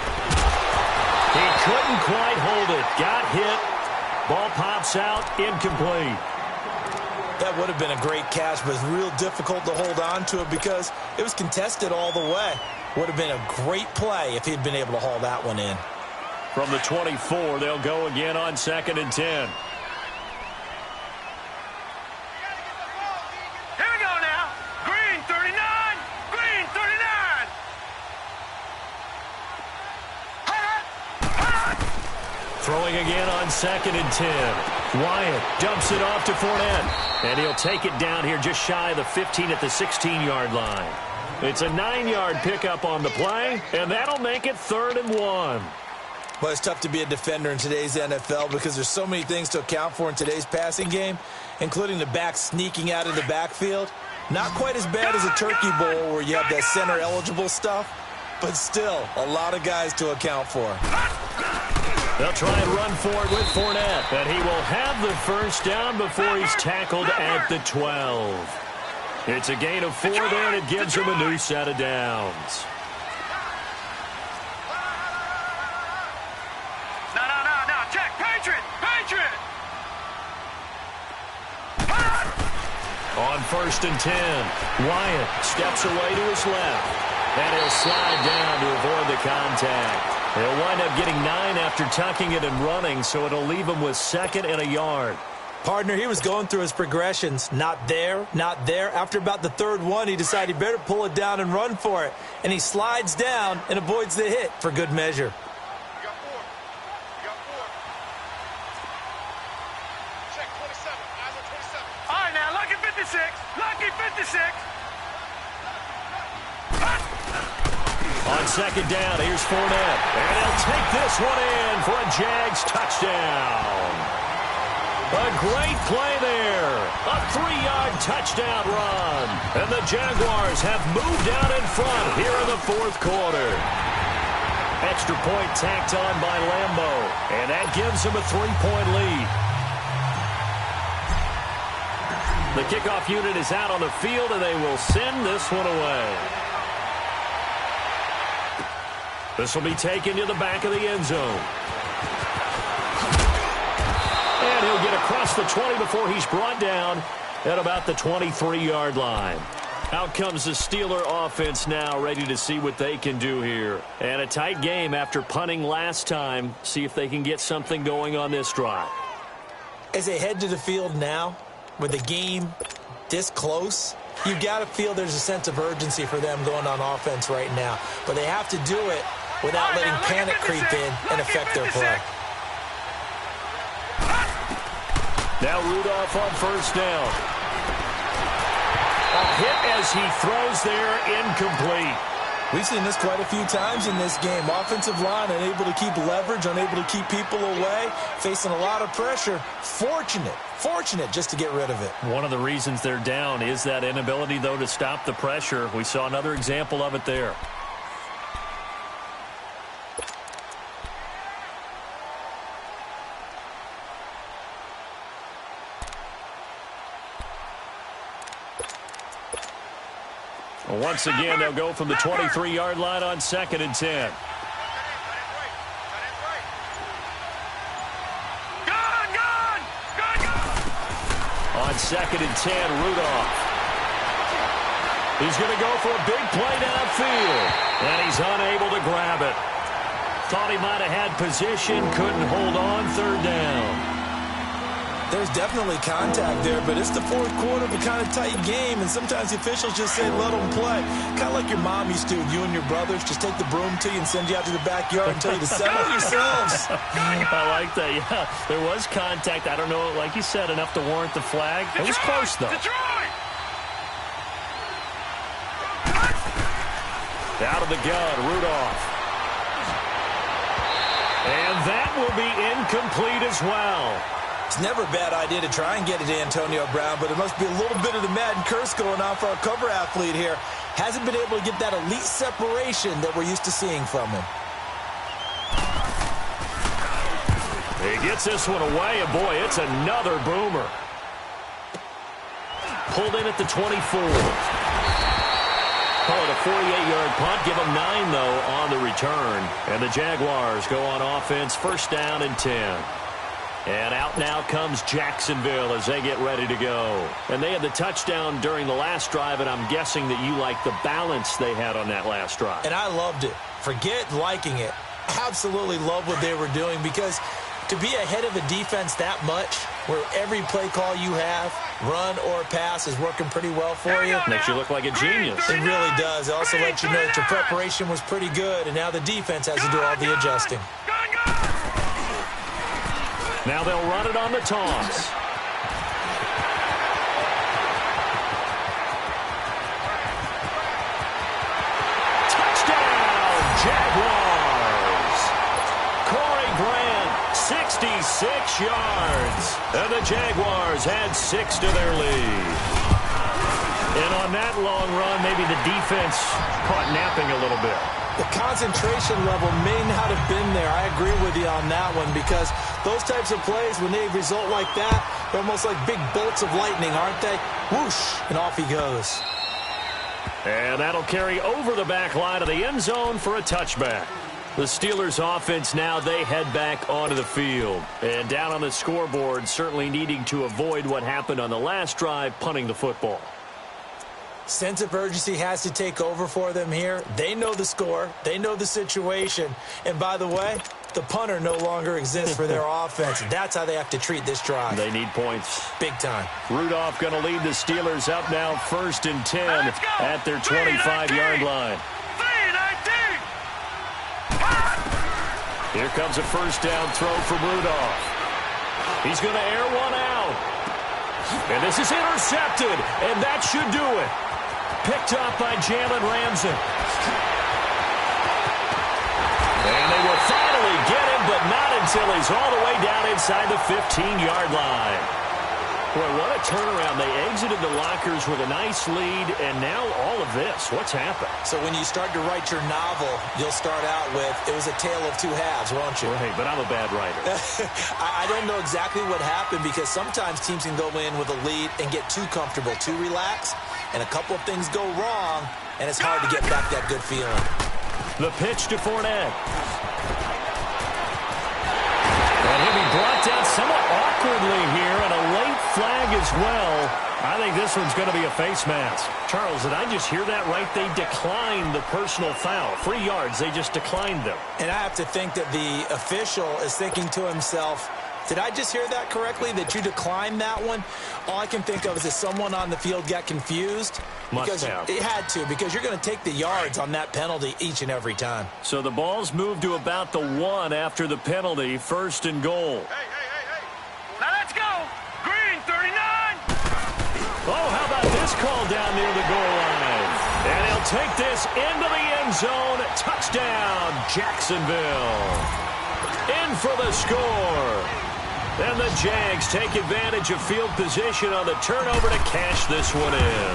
He couldn't quite hold it. Got hit. Ball pops out, incomplete. That would have been a great catch, but it's real difficult to hold on to it because it was contested all the way. Would have been a great play if he'd been able to haul that one in. From the 24, they'll go again on 2nd and 10. Here we go now. Green 39. Green 39. Throwing again on 2nd and 10. Wyatt dumps it off to Fournette. And he'll take it down here just shy of the 15 at the 16-yard line. It's a 9-yard pickup on the play, and that'll make it 3rd and 1. Well, it's tough to be a defender in today's NFL because there's so many things to account for in today's passing game, including the back sneaking out of the backfield. Not quite as bad as a turkey bowl where you have that center-eligible stuff, but still a lot of guys to account for. They'll try and run for it with Fournette, and he will have the first down before he's tackled at the 12. It's a gain of 4 there, and it gives him a new set of downs. No. Check. Patriot. On 1st and 10, Wyatt steps away to his left, and he'll slide down to avoid the contact. He'll wind up getting 9 after tucking it and running, so it'll leave him with 2nd and a yard. Partner, he was going through his progressions. Not there. After about the 3rd one, he decided he better pull it down and run for it. And he slides down and avoids the hit for good measure. You got 4. Check 27. Eyes on 27. All right, now, lucky 56. Lucky 56. On 2nd down, here's Fournette. And he'll take this one in for a Jags touchdown. A great play there. A 3-yard touchdown run. And the Jaguars have moved out in front here in the 4th quarter. Extra point tacked on by Lambo. And that gives him a 3-point lead. The kickoff unit is out on the field, and they will send this one away. This will be taken to the back of the end zone. And he'll get across the 20 before he's brought down at about the 23-yard line. Out comes the Steeler offense now, ready to see what they can do here. And a tight game after punting last time. See if they can get something going on this drive. As they head to the field now, with the game this close, you've got to feel there's a sense of urgency for them going on offense right now. But they have to do it without letting panic creep in and affect their play. Now Rudolph on 1st down. A hit as he throws there, incomplete. We've seen this quite a few times in this game. Offensive line unable to keep leverage, unable to keep people away, facing a lot of pressure. Fortunate just to get rid of it. One of the reasons they're down is that inability, though, to stop the pressure. We saw another example of it there. Once again, they'll go from the 23-yard line on 2nd and 10. On 2nd and 10, Rudolph. He's going to go for a big play downfield, and he's unable to grab it. Thought he might have had position, couldn't hold on, 3rd down. There's definitely contact there, but it's the 4th quarter of a kind of tight game, and sometimes the officials just say, let them play. Kind of like your mom used to, you and your brothers, just take the broom to you and send you out to the backyard and tell you to settle yourselves. I like that, yeah. There was contact. I don't know, like you said, enough to warrant the flag. It was close, though. Out of the gun, Rudolph. And that will be incomplete as well. It's never a bad idea to try and get it to Antonio Brown, but there must be a little bit of the Madden curse going on for our cover athlete here. Hasn't been able to get that elite separation that we're used to seeing from him. He gets this one away, and boy, it's another boomer. Pulled in at the 24. Call it a 48-yard punt. Give him 9, though, on the return. And the Jaguars go on offense, 1st down and 10. And out now comes Jacksonville as they get ready to go. And they had the touchdown during the last drive, and I'm guessing that you like the balance they had on that last drive. And I loved it. Forget liking it. Absolutely love what they were doing, because to be ahead of a defense that much, where every play call you have, run or pass, is working pretty well for you. Makes you look like a genius. It really does. It also lets you know that your preparation was pretty good, and now the defense has to do all the adjusting. Now they'll run it on the toss. Touchdown, Jaguars! Corey Grant, 66 yards. And the Jaguars had 6 to their lead. And on that long run, maybe the defense caught napping a little bit. The concentration level may not have been there. I agree with you on that one, because those types of plays, when they result like that, they're almost like big bolts of lightning, aren't they? Whoosh, and off he goes. And that'll carry over the back line of the end zone for a touchback. The Steelers offense now, they head back onto the field. And down on the scoreboard, certainly needing to avoid what happened on the last drive, punting the football. Sense of urgency has to take over for them here. They know the score. They know the situation. And by the way, the punter no longer exists for their offense. That's how they have to treat this drive. They need points. Big time. Rudolph going to lead the Steelers up now 1st and 10 at their 25-yard line. Here comes a first down throw from Rudolph. He's going to air one out. And this is intercepted, and that should do it. Picked up by Jalen Ramsey. And they will finally get him, but not until he's all the way down inside the 15-yard line. Boy, what a turnaround. They exited the lockers with a nice lead, and now all of this. What's happened? So when you start to write your novel, you'll start out with, it was a tale of two halves, won't you? Right, but I'm a bad writer. I don't know exactly what happened, because sometimes teams can go in with a lead and get too comfortable, too relaxed, and a couple of things go wrong, and it's hard to get back that good feeling. The pitch to Fournette. And he'll be brought down somewhat awkwardly here, and a late flag as well. I think this one's going to be a face mask. Charles, did I just hear that right? They declined the personal foul. 3 yards, they just declined them. And I have to think that the official is thinking to himself, did I just hear that correctly, that you declined that one? All I can think of is that someone on the field got confused. Must have. It had to, because you're going to take the yards on that penalty each and every time. So the ball's moved to about the 1 after the penalty, 1st and goal. Hey. Now let's go. Green, 39. Oh, how about this call down near the goal line? And he'll take this into the end zone. Touchdown, Jacksonville. In for the score. And the Jags take advantage of field position on the turnover to cash this one in.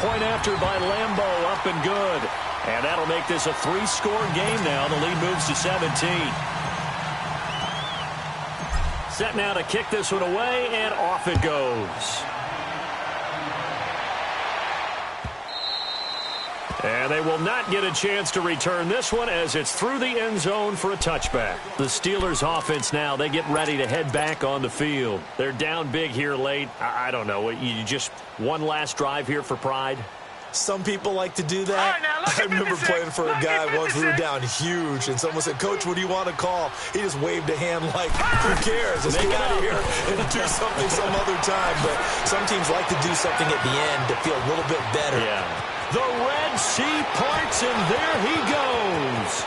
Point after by Lambeau, up and good. And that'll make this a 3-score game now. The lead moves to 17. Set now to kick this one away, and off it goes. And they will not get a chance to return this one, as it's through the end zone for a touchback. The Steelers offense now, they get ready to head back on the field. They're down big here late. I don't know. You just one last drive here for pride? Some people like to do that. I remember playing for a guy once. We were down huge, and someone said, "Coach, what do you want to call?" He just waved a hand like, who cares? Let's get out of here and do something some other time. But some teams like to do something at the end to feel a little bit better. Yeah. The Red Sea parts, and there he goes.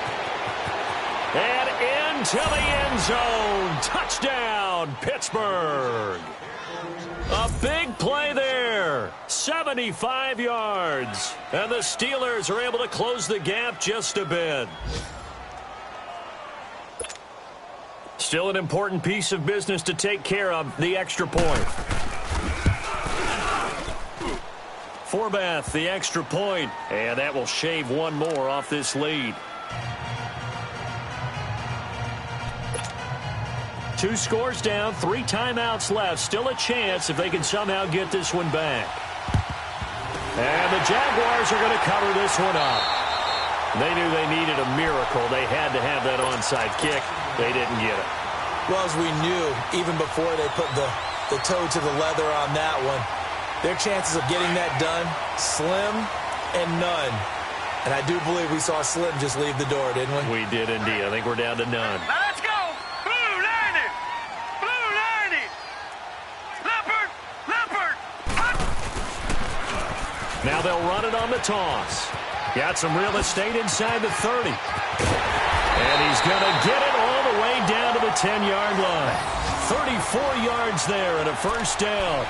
And into the end zone. Touchdown, Pittsburgh. A big play there. 75 yards. And the Steelers are able to close the gap just a bit. Still an important piece of business to take care of, the extra point. Forbath, the extra point, and that will shave one more off this lead. 2 scores down, 3 timeouts left. Still a chance if they can somehow get this one back. And the Jaguars are going to cover this one up. They knew they needed a miracle. They had to have that onside kick. They didn't get it. Well, as we knew, even before they put the toe to the leather on that one, their chances of getting that done, slim and none. And I do believe we saw Slim just leave the door, didn't we? We did indeed. I think we're down to none. Now let's go! Blue 90! Blue 90! Leopard! Leopard! Hot! Now they'll run it on the toss. Got some real estate inside the 30. And he's going to get it all the way down to the 10-yard line. 34 yards there and a first down.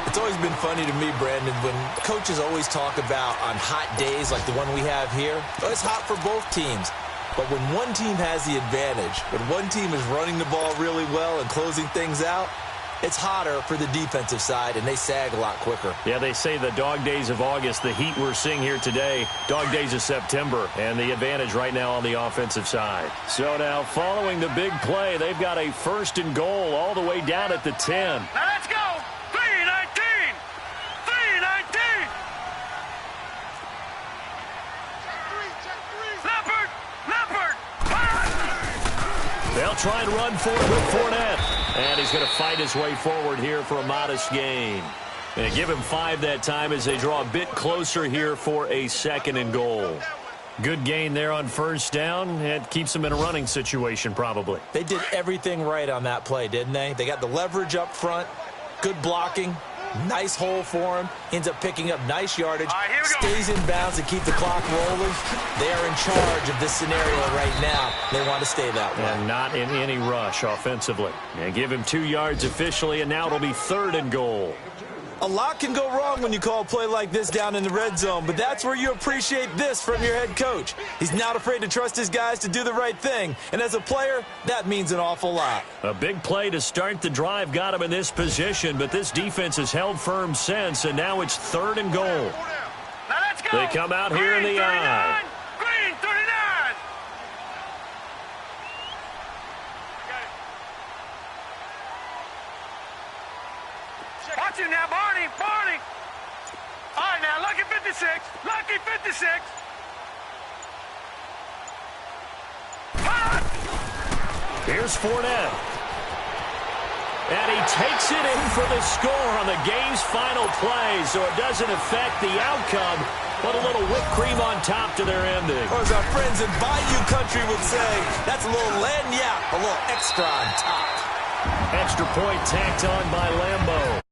It's always been funny to me, Brandon, when coaches always talk about on hot days like the one we have here. It's hot for both teams. But when one team has the advantage, when one team is running the ball really well and closing things out, it's hotter for the defensive side, and they sag a lot quicker. Yeah, they say the dog days of August, the heat we're seeing here today, dog days of September, and the advantage right now on the offensive side. So now, following the big play, they've got a first and goal all the way down at the 10. Now let's go! 3-19! 3-19! Leopard! Leopard! Hot! They'll try and run for it with Fournette. And he's going to fight his way forward here for a modest gain. And give him 5 that time as they draw a bit closer here for a second and goal. Good gain there on first down. It keeps them in a running situation probably. They did everything right on that play, didn't they? They got the leverage up front, good blocking, nice hole for him, ends up picking up nice yardage, stays in bounds and keep the clock rolling. They are in charge of this scenario right now. They want to stay that way. And not in any rush offensively. And give him 2 yards officially, and now it'll be third and goal. A lot can go wrong when you call a play like this down in the red zone, but that's where you appreciate this from your head coach. He's not afraid to trust his guys to do the right thing, and as a player, that means an awful lot. A big play to start the drive got him in this position, but this defense has held firm since, and now it's third and goal. Now let's go! They come out here in the eye. Green 39! Watch him now, Barney! Barney! All right, now, lucky 56! Lucky 56! Hot! Here's Fournette. And he takes it in for the score on the game's final play, so it doesn't affect the outcome, but a little whipped cream on top to their ending. Or as our friends in Bayou Country would say, that's a little lagniappe, a little extra on top. Extra point tacked on by Lambeau.